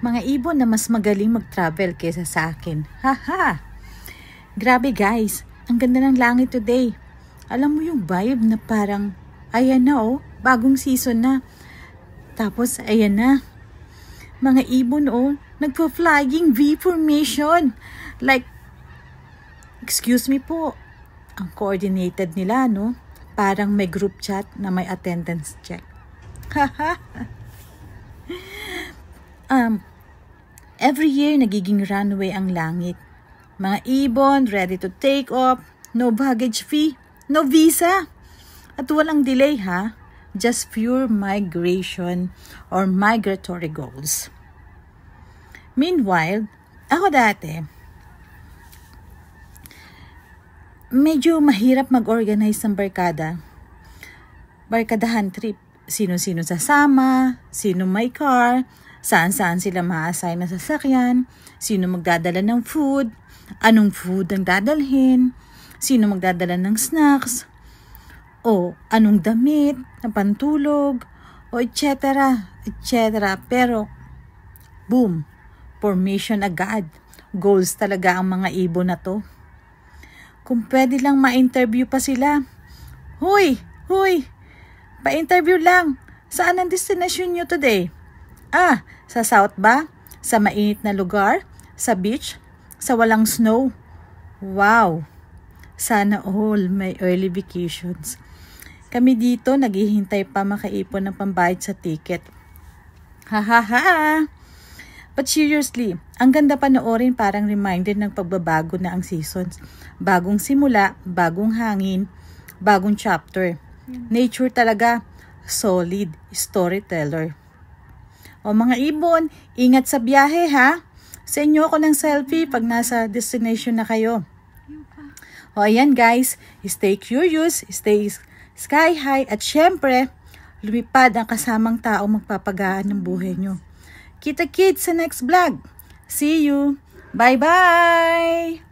Mga ibon na mas magaling mag-travel kaysa sa akin. Haha! Grabe guys, ang ganda ng langit today. Alam mo yung vibe na parang, ayan na oh, bagong season na. Tapos ayan na. Mga ibon oh, nagpa-flying V formation. Like, excuse me po, ang coordinated nila no? Parang may group chat na may attendance check. Haha! Every year, nagiging runway ang langit. Mga ibon, ready to take off, no baggage fee, no visa. At walang delay ha, just pure migration or migratory goals. Meanwhile, ako dati, medyo mahirap mag-organize ng barkada. Barkadahan trip, sino-sino sasama, sino may car, saan-saan sila ma-assign na sasakyan, sino magdadala ng food, anong food ang dadalhin, sino magdadala ng snacks, o anong damit, na pantulog, o etc. etc. Pero, boom, formation agad. Goals talaga ang mga ibon na to. Kung pwede lang ma-interview pa sila, Huy! Pa-interview lang. Saan ang destination nyo today? Sa south ba? Sa mainit na lugar? Sa beach? Sa walang snow? Wow! Sana all may early vacations. Kami dito naghihintay pa makaipon ng pambayad sa ticket. Ha! But seriously, ang ganda panoorin parang reminder ng pagbabago na ang seasons. Bagong simula, bagong hangin, bagong chapter. Nature talaga, solid storyteller. O mga ibon, ingat sa biyahe ha. Sa inyo ako ng selfie pag nasa destination na kayo. O ayan guys, stay curious, stay sky high at syempre, lumipad ang kasamang tao magpapagaan ng buhay nyo. Kita-kits sa next vlog. See you. Bye-bye!